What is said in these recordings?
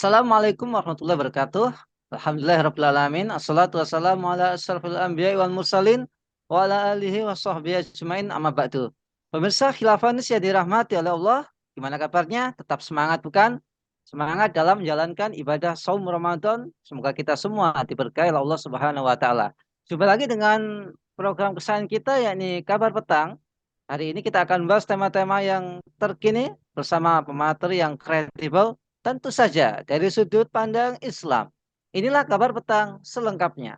Assalamualaikum warahmatullahi wabarakatuh. Alhamdulillahirrabbilalamin. Assalatu wassalamu ala asrafil anbiya wal mursalin wa ala alihi wa sahbihi ajmain amma ba'du. Pemirsa Khilafah yang dirahmati oleh Allah, gimana kabarnya? Tetap semangat bukan? Semangat dalam menjalankan ibadah saum Ramadan. Semoga kita semua diberkahi oleh Allah Subhanahu wa taala. Jumpa lagi dengan program kesayangan kita yakni Kabar Petang. Hari ini kita akan membahas tema-tema yang terkini bersama pemateri yang kredibel. Tentu saja dari sudut pandang Islam. Inilah kabar petang selengkapnya.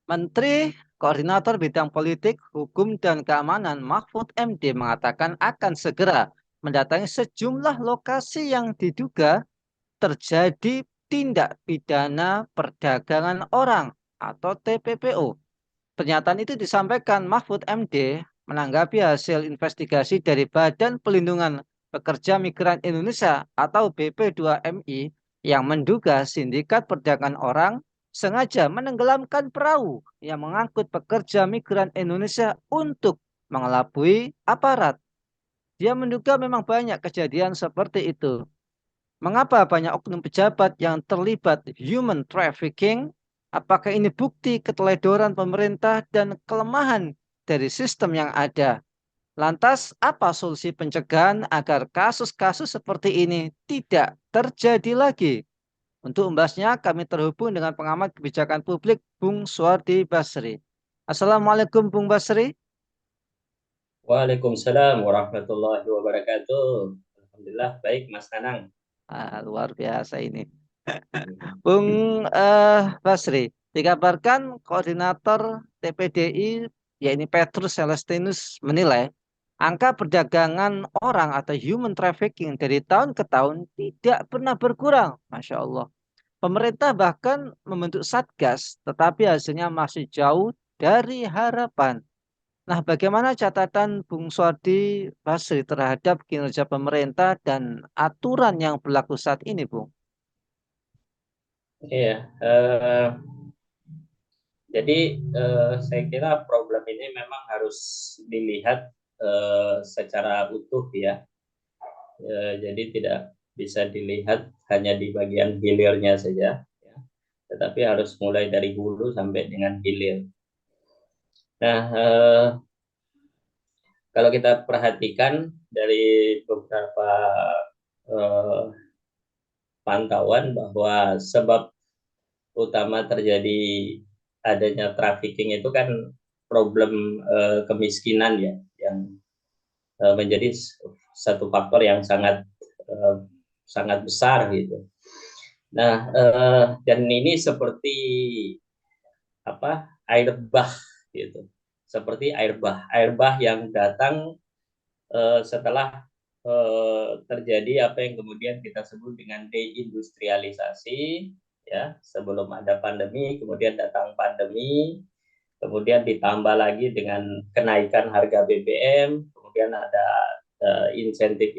Menteri Koordinator Bidang Politik, Hukum, dan Keamanan Mahfud MD mengatakan akan segera mendatangi sejumlah lokasi yang diduga terjadi tindak pidana perdagangan orang atau TPPO. Pernyataan itu disampaikan Mahfud MD menanggapi hasil investigasi dari Badan Pelindungan Pekerja Migran Indonesia atau BP2MI yang menduga sindikat perdagangan orang sengaja menenggelamkan perahu yang mengangkut pekerja migran Indonesia untuk mengelabui aparat. Dia menduga memang banyak kejadian seperti itu. Mengapa banyak oknum pejabat yang terlibat human trafficking? Apakah ini bukti keteledoran pemerintah dan kelemahan dari sistem yang ada? Lantas, apa solusi pencegahan agar kasus-kasus seperti ini tidak terjadi lagi? Untuk membahasnya, kami terhubung dengan pengamat kebijakan publik, Bung Suwardi Basri. Assalamualaikum, Bung Basri. Waalaikumsalam warahmatullahi wabarakatuh. Alhamdulillah baik Mas Nanang. Luar biasa ini. Bung Basri, dikabarkan koordinator TPDI, yaitu Petrus Celestinus, menilai angka perdagangan orang atau human trafficking dari tahun ke tahun tidak pernah berkurang. Masya Allah. Pemerintah bahkan membentuk satgas, tetapi hasilnya masih jauh dari harapan. Nah, bagaimana catatan Bung Swardi Basri terhadap kinerja pemerintah dan aturan yang berlaku saat ini, Bung? Iya, jadi saya kira problem ini memang harus dilihat secara utuh ya. Jadi tidak bisa dilihat hanya di bagian hilirnya saja, ya. Tetapi harus mulai dari hulu sampai dengan hilir. Nah, kalau kita perhatikan dari beberapa eh, pantauan bahwa sebab utama terjadi adanya trafficking itu kan problem kemiskinan ya, yang menjadi satu faktor yang sangat besar gitu. Nah, dan ini seperti apa, air bah gitu, seperti air bah yang datang setelah terjadi apa yang kemudian kita sebut dengan deindustrialisasi, ya. Sebelum ada pandemi, kemudian datang pandemi, kemudian ditambah lagi dengan kenaikan harga BBM, kemudian ada insentif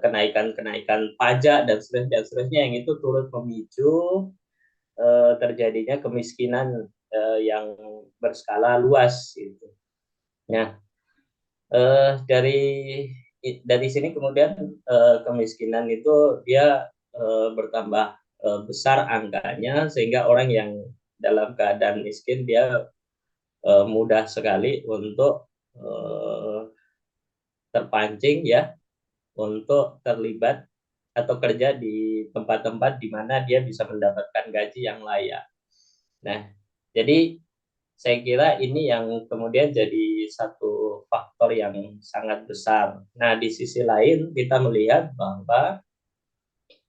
kenaikan pajak dan seterusnya yang itu turut memicu terjadinya kemiskinan yang berskala luas gitu. Nah, dari sini kemudian kemiskinan itu dia bertambah besar angkanya, sehingga orang yang dalam keadaan miskin dia mudah sekali untuk terpancing ya, untuk terlibat atau kerja di tempat-tempat di mana dia bisa mendapatkan gaji yang layak. Nah, jadi saya kira ini yang kemudian jadi satu faktor yang sangat besar. Nah, di sisi lain kita melihat bahwa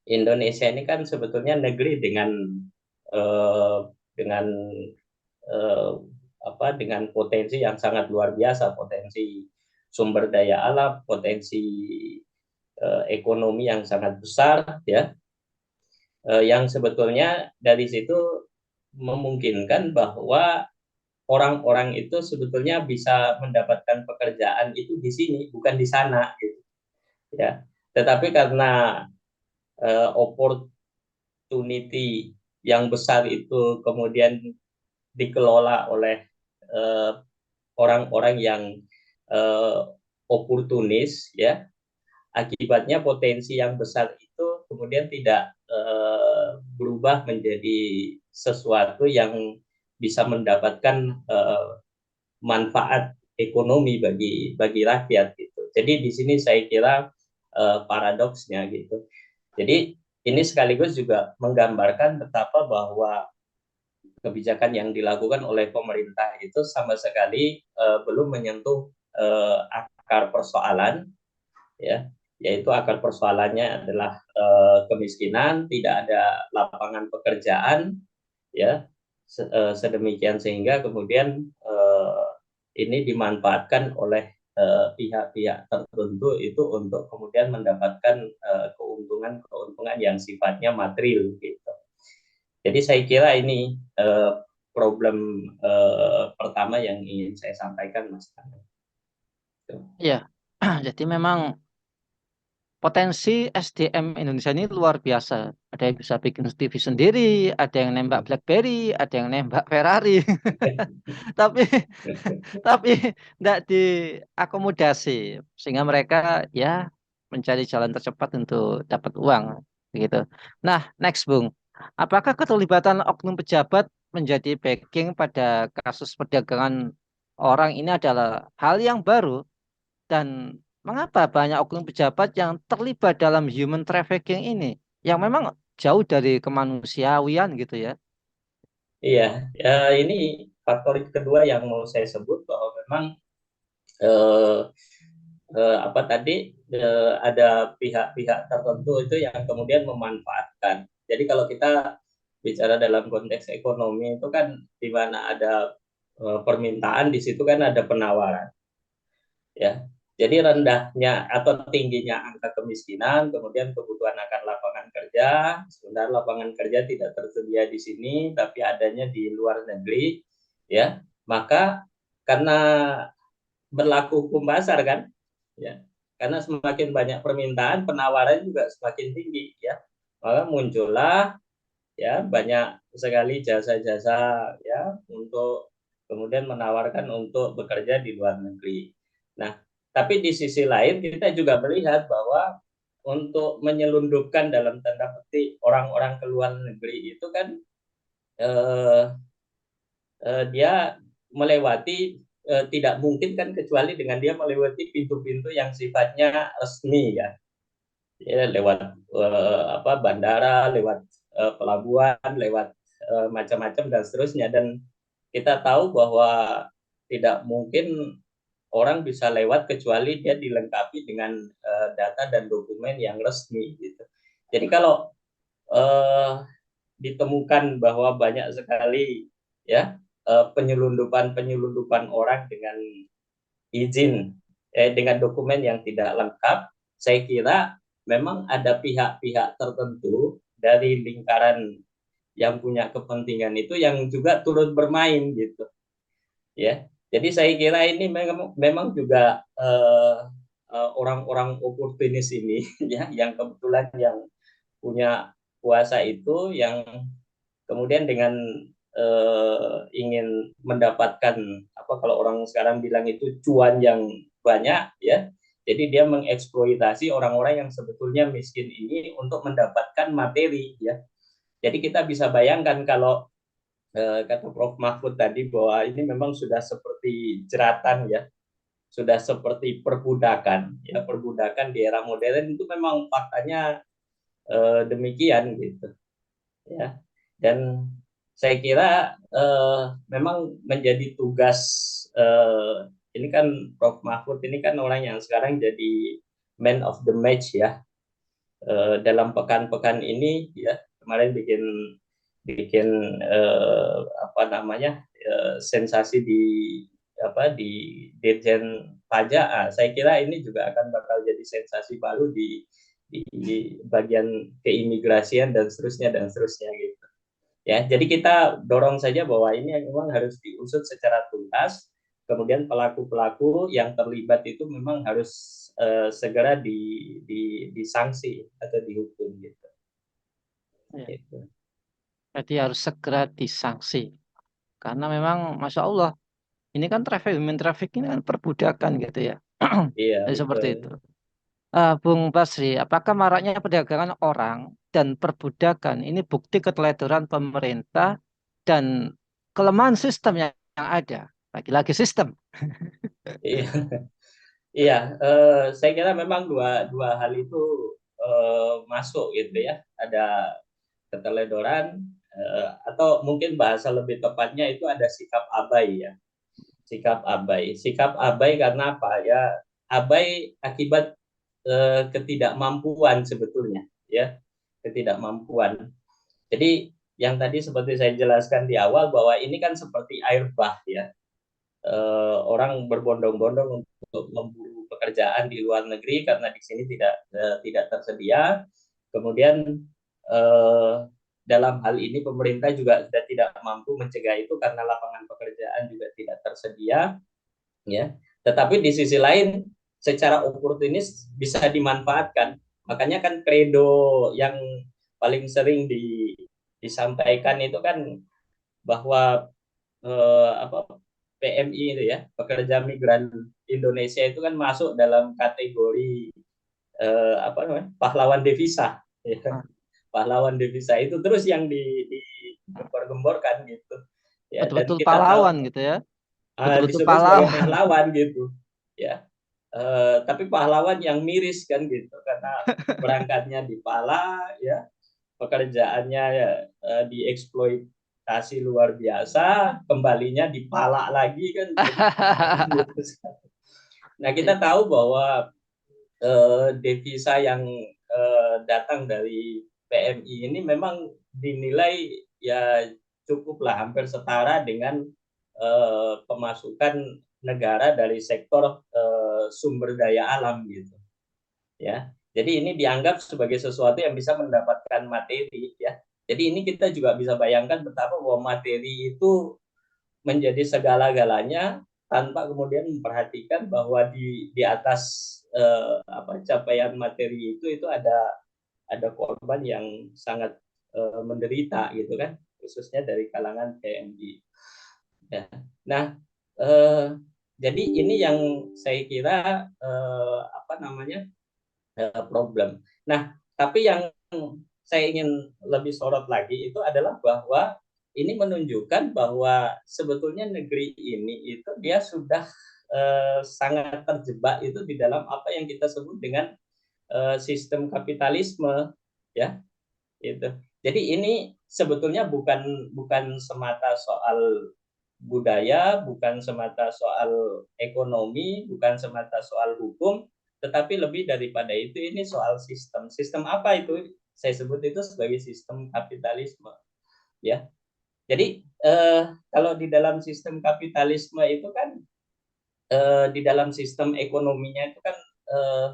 Indonesia ini kan sebetulnya negeri eh, dengan eh, dengan potensi yang sangat luar biasa, potensi sumber daya alam, potensi ekonomi yang sangat besar ya, yang sebetulnya dari situ memungkinkan bahwa orang-orang itu sebetulnya bisa mendapatkan pekerjaan itu di sini, bukan di sana gitu ya. Tetapi karena opportunity yang besar itu kemudian dikelola oleh orang-orang yang uh, oportunis, ya, akibatnya potensi yang besar itu kemudian tidak berubah menjadi sesuatu yang bisa mendapatkan manfaat ekonomi bagi rakyat gitu. Jadi di sini saya kira paradoksnya gitu. Jadi ini sekaligus juga menggambarkan betapa bahwa kebijakan yang dilakukan oleh pemerintah itu sama sekali belum menyentuh akar persoalan, ya, yaitu akar persoalannya adalah kemiskinan, tidak ada lapangan pekerjaan, ya, sedemikian sehingga kemudian ini dimanfaatkan oleh pihak-pihak tertentu itu untuk kemudian mendapatkan keuntungan-keuntungan yang sifatnya material gitu. Jadi saya kira ini problem pertama yang ingin saya sampaikan, Mas. Iya, jadi memang potensi SDM Indonesia ini luar biasa. Ada yang bisa bikin TV sendiri, ada yang nembak BlackBerry, ada yang nembak Ferrari. Tapi tapi tidak diakomodasi sehingga mereka ya mencari jalan tercepat untuk dapat uang gitu. Nah, next Bung, apakah keterlibatan oknum pejabat menjadi backing pada kasus perdagangan orang ini adalah hal yang baru dan mengapa banyak oknum pejabat yang terlibat dalam human trafficking ini yang memang jauh dari kemanusiawian gitu ya? Iya, ya, ini faktor kedua yang mau saya sebut bahwa memang eh, apa tadi ada pihak-pihak tertentu itu yang kemudian memanfaatkan. Jadi kalau kita bicara dalam konteks ekonomi itu kan di mana ada permintaan, di situ kan ada penawaran, ya. Jadi rendahnya atau tingginya angka kemiskinan, kemudian kebutuhan akan lapangan kerja, sebenarnya lapangan kerja tidak tersedia di sini, tapi adanya di luar negeri, ya. Maka karena berlaku hukum pasar kan, ya, karena semakin banyak permintaan, penawaran juga semakin tinggi, ya, maka muncullah, ya, banyak sekali jasa-jasa, ya, untuk kemudian menawarkan untuk bekerja di luar negeri. Nah, tapi di sisi lain kita juga melihat bahwa untuk menyelundupkan dalam tanda petik orang-orang ke luar negeri itu kan eh, dia melewati tidak mungkin kan kecuali dengan dia melewati pintu-pintu yang sifatnya resmi, ya, ya, lewat apa, bandara, lewat pelabuhan, lewat macam-macam dan seterusnya. Dan kita tahu bahwa tidak mungkin orang bisa lewat kecuali dia dilengkapi dengan data dan dokumen yang resmi gitu. Jadi kalau uh, ditemukan bahwa banyak sekali, ya, penyelundupan orang dengan izin dengan dokumen yang tidak lengkap, saya kira memang ada pihak-pihak tertentu dari lingkaran yang punya kepentingan itu yang juga turut bermain gitu, ya. Jadi saya kira ini memang juga orang-orang oportunis ini ya, yang kebetulan yang punya kuasa itu yang kemudian dengan ingin mendapatkan apa kalau orang sekarang bilang itu cuan yang banyak, ya, jadi dia mengeksploitasi orang-orang yang sebetulnya miskin ini untuk mendapatkan materi, ya. Jadi kita bisa bayangkan kalau kata Prof Mahfud tadi bahwa ini memang sudah seperti jeratan, ya, sudah seperti perbudakan, ya, perbudakan di era modern itu memang faktanya demikian gitu, ya. Dan saya kira memang menjadi tugas ini kan Prof Mahfud ini kan orang yang sekarang jadi man of the match, ya, dalam pekan-pekan ini, ya, kemarin bikin bikin apa namanya sensasi di apa di Dirjen Pajak. Saya kira ini juga akan bakal jadi sensasi baru di bagian keimigrasian dan seterusnya gitu, ya. Jadi kita dorong saja bahwa ini memang harus diusut secara tuntas, kemudian pelaku-pelaku yang terlibat itu memang harus segera disanksi atau dihukum gitu. Ya. Gitu. Jadi harus segera disanksi. Karena memang, Masya Allah, ini kan human trafficking kan perbudakan gitu ya. Iya, Jadi seperti betul. itu. Bung Basri, apakah maraknya perdagangan orang dan perbudakan ini bukti keteledoran pemerintah dan kelemahan sistem yang ada? Lagi-lagi sistem. Iya, iya. Saya kira memang dua dua hal itu masuk gitu ya. Ada keteledoran atau mungkin bahasa lebih tepatnya itu ada sikap abai ya. Sikap abai. Sikap abai karena apa ya? Abai akibat ketidakmampuan sebetulnya ya, ketidakmampuan. Jadi yang tadi seperti saya jelaskan di awal bahwa ini kan seperti air bah ya. Orang berbondong-bondong untuk memburu pekerjaan di luar negeri karena di sini tidak tersedia. Kemudian eh, dalam hal ini pemerintah juga sudah tidak mampu mencegah itu karena lapangan pekerjaan juga tidak tersedia, ya. Tetapi di sisi lain secara oportunis bisa dimanfaatkan. Makanya kan kredo yang paling sering disampaikan itu kan bahwa PMI itu ya, pekerja migran Indonesia itu kan masuk dalam kategori pahlawan devisa, ya. Ah, Pahlawan devisa itu terus yang digembor-gemborkan gitu, ya. Dan Betul-betul kita pahlawan tahu gitu ya. Betul-betul disebut sebagai pahlawan. pahlawan gitu, ya. Tapi pahlawan yang miris kan gitu, karena berangkatnya di Pala, ya, pekerjaannya ya, dieksploitasi luar biasa, kembalinya dipalak lagi kan jadi nah kita tahu bahwa devisa yang datang dari PMI ini memang dinilai ya cukuplah hampir setara dengan pemasukan negara dari sektor sumber daya alam gitu, ya. Jadi ini dianggap sebagai sesuatu yang bisa mendapatkan materi, ya. Jadi ini kita juga bisa bayangkan betapa bahwa materi itu menjadi segala-galanya tanpa kemudian memperhatikan bahwa di atas capaian materi itu ada korban yang sangat menderita gitu kan, khususnya dari kalangan PMI. Ya. Nah, eh, jadi ini yang saya kira apa namanya problem. Nah, tapi yang saya ingin lebih sorot lagi itu adalah bahwa ini menunjukkan bahwa sebetulnya negeri ini itu dia sudah sangat terjebak itu di dalam apa yang kita sebut dengan sistem kapitalisme, ya, itu. Jadi ini sebetulnya bukan bukan semata soal budaya, bukan semata soal ekonomi, bukan semata soal hukum, tetapi lebih daripada itu ini soal sistem. Sistem apa itu? Saya sebut itu sebagai sistem kapitalisme, ya. Jadi kalau di dalam sistem kapitalisme itu kan di dalam sistem ekonominya itu kan eh,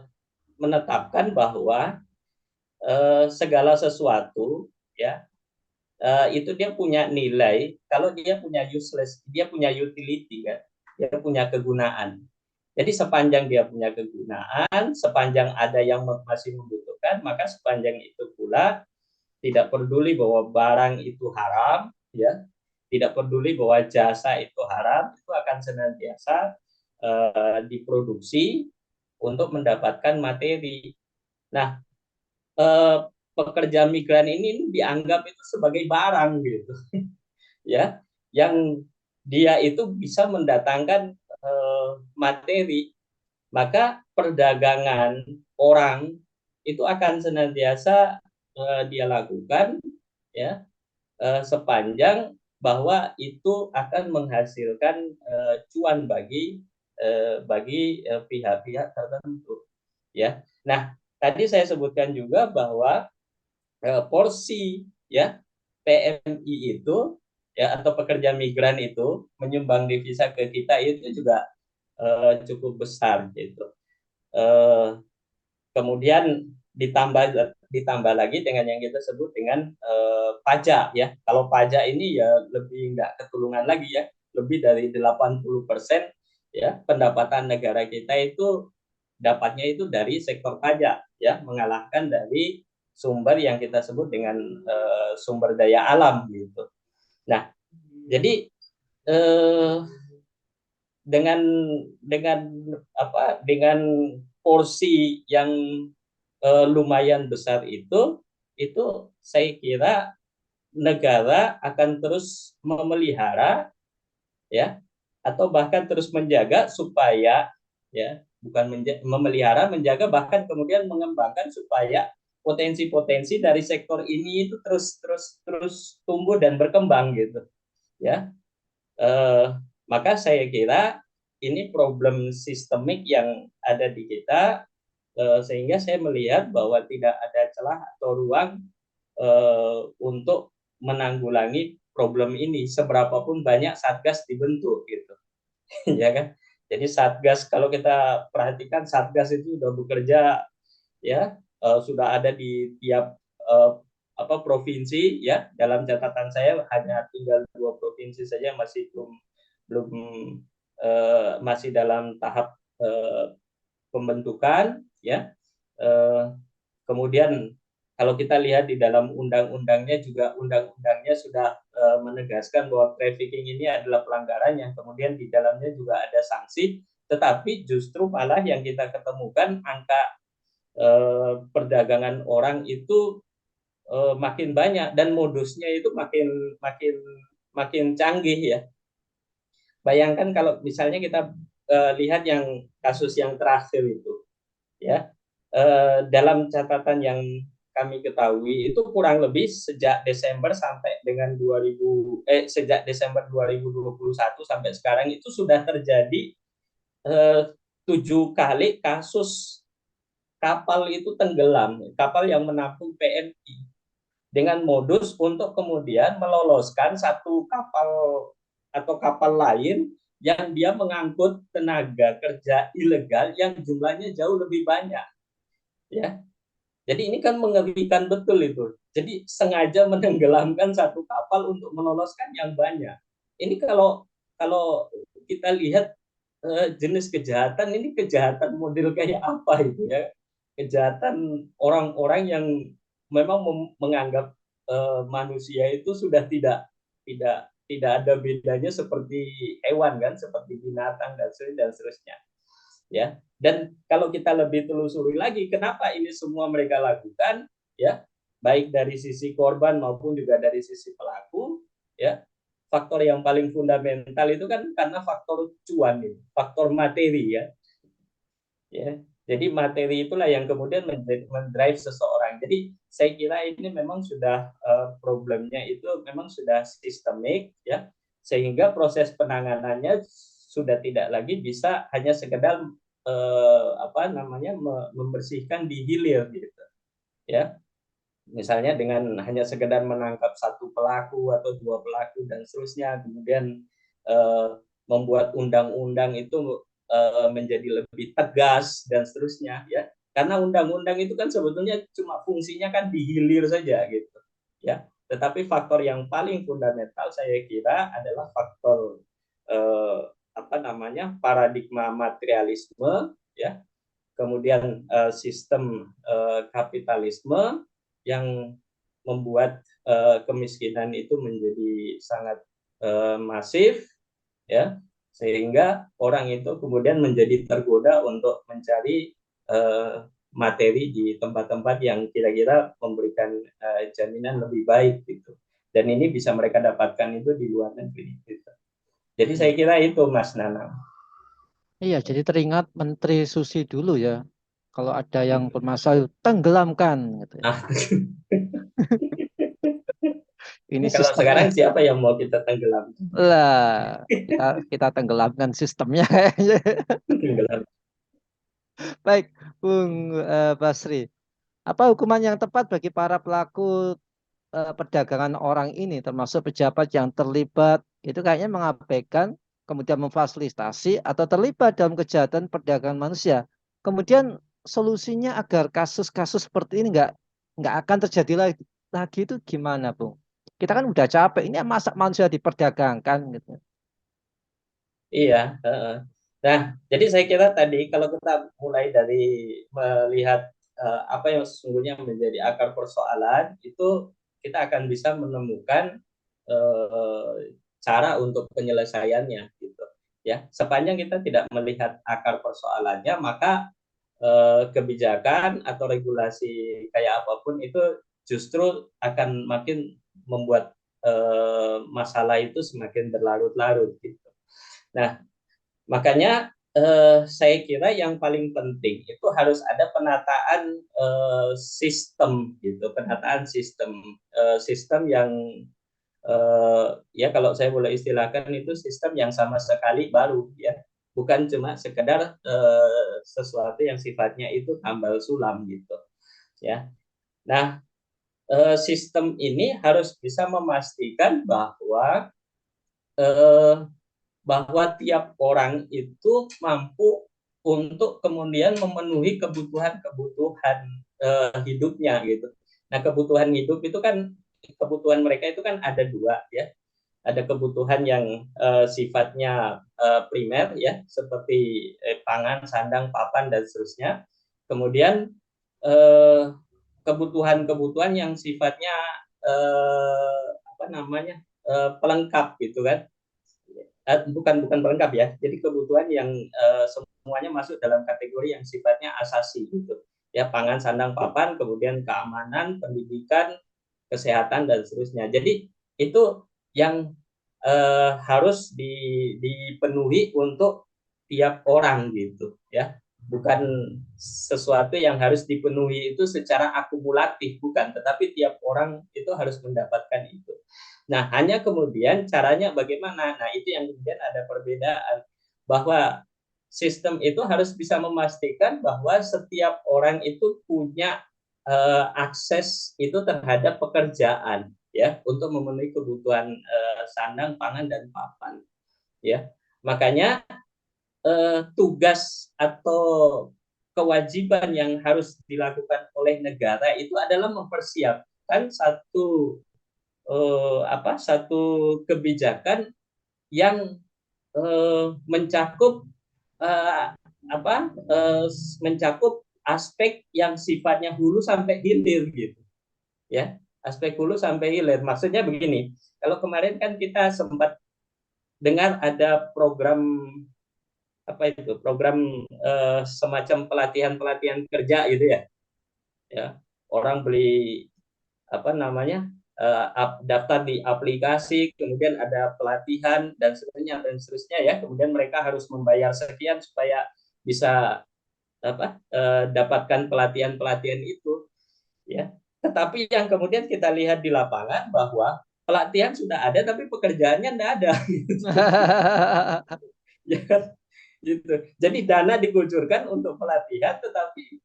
menetapkan bahwa segala sesuatu, ya, itu dia punya nilai kalau dia punya useless, dia punya utility kan, dia punya kegunaan. Jadi sepanjang dia punya kegunaan, sepanjang ada yang masih membutuhkan, maka sepanjang itu pula tidak peduli bahwa barang itu haram, ya, tidak peduli bahwa jasa itu haram, itu akan senantiasa diproduksi untuk mendapatkan materi. Nah, eh, pekerja migran ini dianggap itu sebagai barang gitu, ya, yang dia itu bisa mendatangkan materi, maka perdagangan orang itu akan senantiasa dia lakukan, ya, sepanjang bahwa itu akan menghasilkan cuan bagi pihak-pihak tertentu, ya. Nah, tadi saya sebutkan juga bahwa porsi, ya, PMI itu, ya, atau pekerja migran itu menyumbang devisa ke kita itu juga cukup besar gitu. Eh, Kemudian ditambah ditambah lagi dengan yang kita sebut dengan pajak, ya. Kalau pajak ini ya lebih nggak ketulungan lagi, ya, lebih dari 80% ya pendapatan negara kita itu dapatnya itu dari sektor pajak, ya, mengalahkan dari sumber yang kita sebut dengan sumber daya alam gitu. Nah, jadi dengan dengan dengan porsi yang lumayan besar itu saya kira negara akan terus memelihara, ya, atau bahkan terus menjaga supaya, ya, bukan memelihara, menjaga, bahkan kemudian mengembangkan supaya potensi-potensi dari sektor ini itu terus terus terus tumbuh dan berkembang gitu, ya. eh, Maka saya kira ini problem sistemik yang ada di kita, sehingga saya melihat bahwa tidak ada celah atau ruang untuk menanggulangi problem ini seberapapun banyak satgas dibentuk gitu. Ya kan, jadi satgas, kalau kita perhatikan, satgas itu sudah bekerja, ya, sudah ada di tiap provinsi, ya. Dalam catatan saya hanya tinggal 2 provinsi saja masih belum belum masih dalam tahap pembentukan, ya. Eh, Kemudian kalau kita lihat di dalam undang-undangnya juga, undang-undangnya sudah menegaskan bahwa trafficking ini adalah pelanggaran yang kemudian di dalamnya juga ada sanksi, tetapi justru malah yang kita ketemukan angka perdagangan orang itu makin banyak dan modusnya itu makin makin makin canggih, ya. Bayangkan kalau misalnya kita lihat yang kasus yang terakhir itu, ya, dalam catatan yang kami ketahui itu kurang lebih sejak Desember sampai dengan sejak Desember 2021 sampai sekarang itu sudah terjadi 7 kali kasus kapal itu tenggelam, kapal yang menampung PMI, dengan modus untuk kemudian meloloskan satu kapal atau kapal lain yang dia mengangkut tenaga kerja ilegal yang jumlahnya jauh lebih banyak, ya. Jadi ini kan mengerikan betul itu. Jadi sengaja menenggelamkan satu kapal untuk meloloskan yang banyak. Ini kalau kalau kita lihat jenis kejahatan ini, kejahatan model kayak apa itu, ya? Kejahatan orang-orang yang memang menganggap manusia itu sudah tidak ada bedanya seperti hewan, kan, seperti binatang dan seterusnya, ya. Dan kalau kita lebih telusuri lagi kenapa ini semua mereka lakukan, ya, baik dari sisi korban maupun juga dari sisi pelaku, ya, faktor yang paling fundamental itu kan karena faktor cuan, ini faktor materi, ya. Ya, jadi materi itulah yang kemudian mendrive seseorang. Jadi saya kira ini memang sudah problemnya itu memang sudah sistemik, ya, sehingga proses penanganannya sudah tidak lagi bisa hanya sekedar membersihkan di hilir gitu, ya. Misalnya dengan hanya sekedar menangkap satu pelaku atau 2 pelaku dan seterusnya, kemudian eh, membuat undang-undang itu menjadi lebih tegas dan seterusnya, ya. Karena undang-undang itu kan sebetulnya cuma fungsinya kan dihilir saja gitu, ya. Tetapi faktor yang paling fundamental saya kira adalah faktor eh, paradigma materialisme, ya, kemudian sistem kapitalisme yang membuat kemiskinan itu menjadi sangat masif, ya, sehingga orang itu kemudian menjadi tergoda untuk mencari materi di tempat-tempat yang kira-kira memberikan jaminan lebih baik gitu, dan ini bisa mereka dapatkan itu di luar negeri gitu. Jadi saya kira itu, Mas Nanang. Iya, jadi teringat Menteri Susi dulu ya. Kalau ada yang bermasalah, tenggelamkan gitu ya. Ah, Ini kalau sekarang sistemnya. siapa yang mau kita tenggelam? Lah, kita kita tenggelamkan sistemnya kayaknya. Tenggelam. Baik, Bung Basri. Apa hukuman yang tepat bagi para pelaku perdagangan orang ini, termasuk pejabat yang terlibat, itu kayaknya mengabaikan, kemudian memfasilitasi atau terlibat dalam kejahatan perdagangan manusia. Kemudian solusinya agar kasus-kasus seperti ini nggak akan terjadi lagi itu gimana, Bung? Kita kan udah capek, ini masa manusia diperdagangkan gitu. Iya. Nah, jadi saya kira tadi kalau kita mulai dari melihat apa yang sesungguhnya menjadi akar persoalan, itu kita akan bisa menemukan cara untuk penyelesaiannya gitu ya. Sepanjang kita tidak melihat akar persoalannya, maka kebijakan atau regulasi kayak apapun itu justru akan makin membuat masalah itu semakin berlarut-larut gitu. Nah, makanya saya kira yang paling penting itu harus ada penataan sistem gitu, penataan sistem yang ya kalau saya boleh istilahkan itu sistem yang sama sekali baru ya, bukan cuma sekedar sesuatu yang sifatnya itu tambal sulam gitu ya. Nah, sistem ini harus bisa memastikan eh, bahwa tiap orang itu mampu untuk kemudian memenuhi kebutuhan-kebutuhan hidupnya gitu. Nah, kebutuhan hidup itu kan, kebutuhan mereka itu kan ada dua ya. Ada kebutuhan yang sifatnya primer ya, seperti pangan, sandang, papan dan seterusnya. Kemudian eh, kebutuhan-kebutuhan yang sifatnya apa namanya, pelengkap gitu kan. Bukan pelengkap ya. Jadi kebutuhan yang semuanya masuk dalam kategori yang sifatnya asasi gitu. Ya, pangan, sandang, papan, kemudian keamanan, pendidikan, kesehatan dan seterusnya. Jadi itu yang harus dipenuhi untuk tiap orang gitu ya. Bukan sesuatu yang harus dipenuhi itu secara akumulatif, bukan, tetapi tiap orang itu harus mendapatkan itu. Nah, hanya kemudian caranya bagaimana? Nah, itu yang kemudian ada perbedaan, bahwa sistem itu harus bisa memastikan bahwa setiap orang itu punya akses itu terhadap pekerjaan ya, untuk memenuhi kebutuhan sandang, pangan dan papan ya. Makanya tugas atau kewajiban yang harus dilakukan oleh negara itu adalah mempersiapkan satu kebijakan yang mencakup uh, mencakup aspek yang sifatnya hulu sampai hilir gitu ya, aspek hulu sampai hilir. Maksudnya begini, kalau kemarin kan kita sempat dengar ada program, apa itu, program semacam pelatihan kerja gitu ya, ya, orang beli apa namanya, daftar di aplikasi, kemudian ada pelatihan dan seterusnya ya, kemudian mereka harus membayar sekian supaya bisa dapatkan pelatihan itu ya. Tetapi yang kemudian kita lihat di lapangan bahwa pelatihan sudah ada tapi pekerjaannya tidak ada gitu. Ya kan? Gitu. Jadi dana dikucurkan untuk pelatihan, tetapi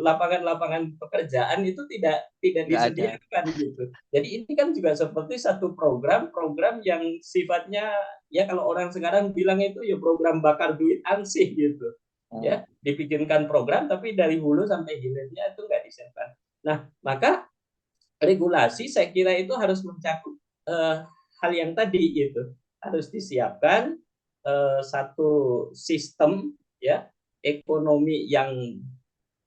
lapangan-lapangan pekerjaan itu tidak Nggak ada. disediakan gitu. Jadi ini kan juga seperti satu program yang sifatnya, ya kalau orang sekarang bilang itu ya program bakar duit ansih gitu. Oh. Ya, dibikinkan program tapi dari hulu sampai hilirnya itu nggak disiapkan. Nah, maka regulasi saya kira itu harus mencakup hal yang tadi gitu, harus disiapkan satu sistem ya, ekonomi yang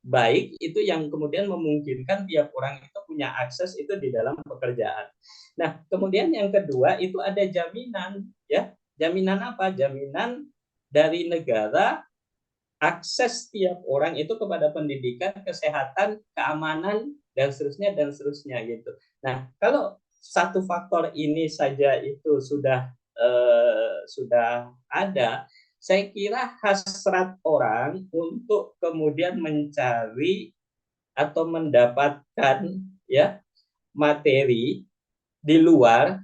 baik itu yang kemudian memungkinkan tiap orang itu punya akses itu di dalam pekerjaan. Nah, kemudian yang kedua itu ada jaminan ya. Jaminan apa? Jaminan dari negara, akses tiap orang itu kepada pendidikan, kesehatan, keamanan dan seterusnya gitu. Nah, kalau satu faktor ini saja itu sudah ada, saya kira hasrat orang untuk kemudian mencari atau mendapatkan ya materi di luar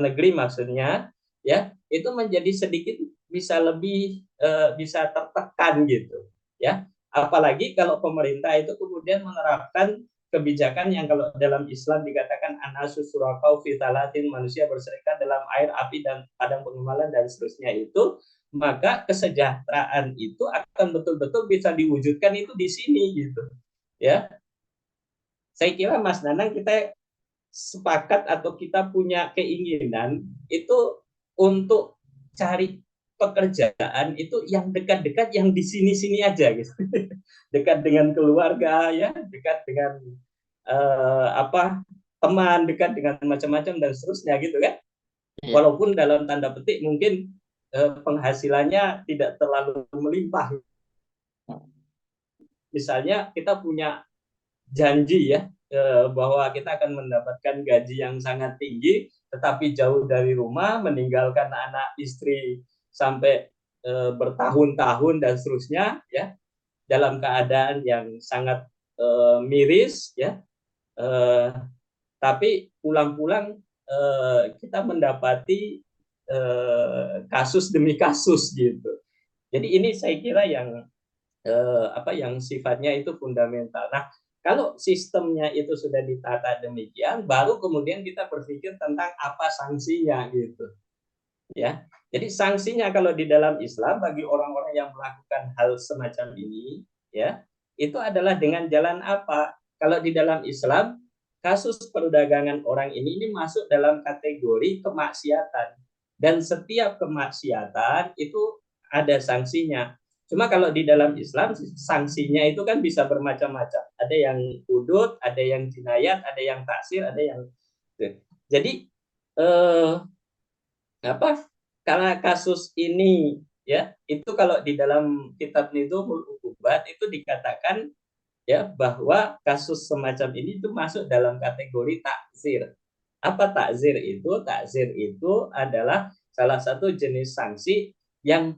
negeri maksudnya ya, itu menjadi sedikit bisa lebih bisa tertekan gitu ya, apalagi kalau pemerintah itu kemudian menerapkan kebijakan yang kalau dalam Islam dikatakan anasus surakau fitalatin, manusia berserikat dalam air, api dan padang pengemalan dan seterusnya itu, maka kesejahteraan itu akan betul-betul bisa diwujudkan itu di sini gitu ya. Saya kira Mas Nanang, kita sepakat atau kita punya keinginan itu untuk cari pekerjaan itu yang dekat-dekat, yang di sini-sini aja gitu. Dekat dengan keluarga ya, dekat dengan apa teman, dekat dengan macam-macam dan seterusnya gitu kan. Iya. Walaupun dalam tanda petik mungkin penghasilannya tidak terlalu melimpah. Misalnya kita punya janji ya bahwa kita akan mendapatkan gaji yang sangat tinggi, tetapi jauh dari rumah, meninggalkan anak istri sampai bertahun-tahun dan seterusnya, ya dalam keadaan yang sangat miris, ya. Eh, tapi pulang-pulang kita mendapati kasus demi kasus gitu. Jadi ini saya kira yang yang sifatnya itu fundamental. Nah, kalau sistemnya itu sudah ditata demikian, baru kemudian kita berpikir tentang apa sanksinya gitu, ya. Jadi sanksinya kalau di dalam Islam bagi orang-orang yang melakukan hal semacam ini, ya, itu adalah dengan jalan apa? Kalau di dalam Islam, kasus perdagangan orang ini masuk dalam kategori kemaksiatan. Dan setiap kemaksiatan itu ada sanksinya. Cuma kalau di dalam Islam sanksinya itu kan bisa bermacam-macam. Ada yang hudud, ada yang jinayat, ada yang taksir, ada yang jadi eh, apa karena kasus ini ya itu kalau di dalam kitab Nidhumul Uqubat itu dikatakan ya bahwa kasus semacam ini itu masuk dalam kategori takzir. Apa takzir itu? Takzir itu adalah salah satu jenis sanksi yang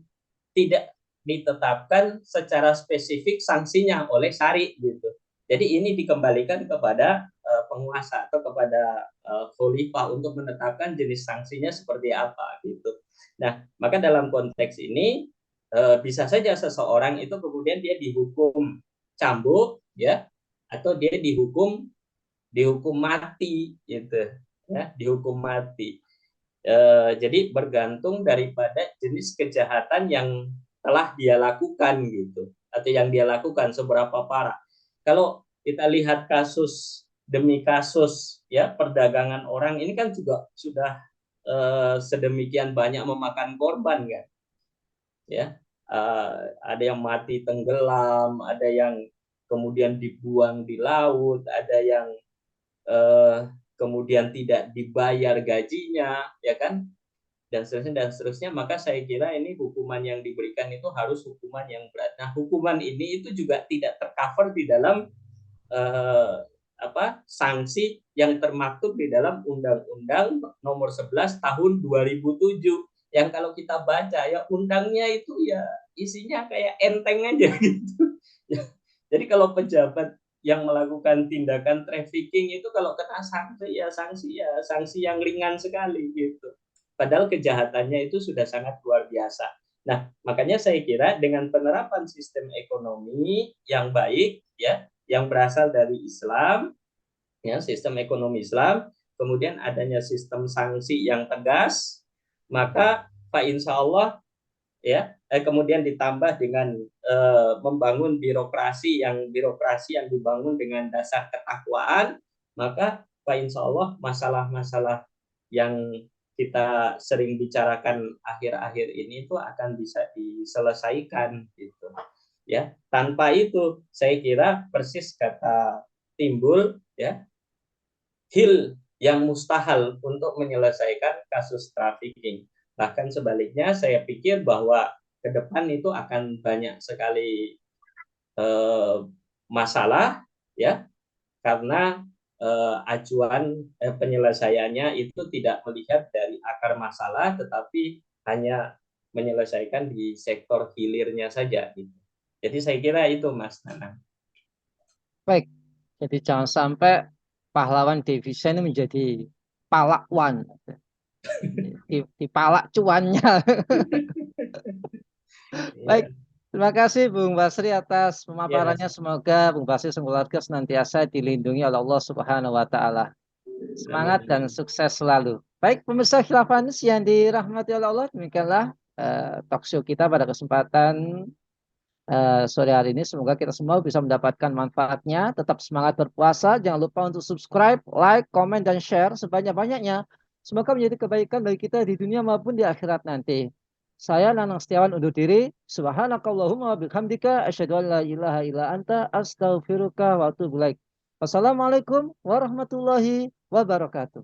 tidak ditetapkan secara spesifik sanksinya oleh syari gitu. Jadi ini dikembalikan kepada penguasa atau kepada khalifah untuk menetapkan jenis sanksinya seperti apa gitu. Nah, maka dalam konteks ini bisa saja seseorang itu kemudian dia dihukum cambuk ya atau dia dihukum mati gitu ya, dihukum mati. Jadi bergantung daripada jenis kejahatan yang telah dia lakukan gitu atau yang dia lakukan seberapa parah. Kalau kita lihat kasus demi kasus ya perdagangan orang ini kan juga sudah sedemikian banyak memakan korban kan ya. Ada yang mati tenggelam, ada yang kemudian dibuang di laut, ada yang kemudian tidak dibayar gajinya ya kan, dan seterusnya, maka saya kira ini hukuman yang diberikan itu harus hukuman yang berat. Nah, hukuman ini itu juga tidak tercover di dalam eh, sanksi yang termaktub di dalam Undang-Undang Nomor 11 Tahun 2007 yang kalau kita baca ya undangnya itu ya isinya kayak enteng aja gitu. Jadi kalau pejabat yang melakukan tindakan trafficking itu kalau kena sanksi yang ringan sekali gitu. Padahal kejahatannya itu sudah sangat luar biasa. Nah, makanya saya kira dengan penerapan sistem ekonomi yang baik ya, yang berasal dari Islam, ya, sistem ekonomi Islam, kemudian adanya sistem sanksi yang tegas, maka Pak Insya Allah ya, kemudian ditambah dengan membangun birokrasi yang dibangun dengan dasar ketakwaan, maka Pak Insya Allah masalah-masalah yang kita sering bicarakan akhir-akhir ini itu akan bisa diselesaikan gitu ya. Tanpa itu saya kira persis kata Timbul ya, hil yang mustahil untuk menyelesaikan kasus trafficking. Bahkan sebaliknya saya pikir bahwa ke depan itu akan banyak sekali eh, masalah ya karena acuan penyelesaiannya itu tidak melihat dari akar masalah tetapi hanya menyelesaikan di sektor hilirnya saja gitu. Jadi saya kira itu Mas Nanang. Baik. Jadi jangan sampai pahlawan devisa ini menjadi palakwan. Dipalak cuannya. Baik. Ya, Terima kasih Bung Basri atas ya, pemaparannya. Semoga Bung Basri dan keluarga senantiasa dilindungi oleh Allah Subhanahu wa taala. amin, Semangat dan amin. sukses selalu. Baik, pemirsa Khilafah News yang dirahmati oleh Allah, demikianlah talk show kita pada kesempatan sore hari ini. Semoga kita semua bisa mendapatkan manfaatnya. Tetap semangat berpuasa. Jangan lupa untuk subscribe, like, komen, dan share sebanyak-banyaknya. Semoga menjadi kebaikan bagi kita di dunia maupun di akhirat nanti. Saya Nanang Setiawan undur diri. Subhanakallahumma wa bihamdika asyhadu an la ilaha illa anta astaghfiruka wa atubu ilaik. Wassalamualaikum warahmatullahi wabarakatuh.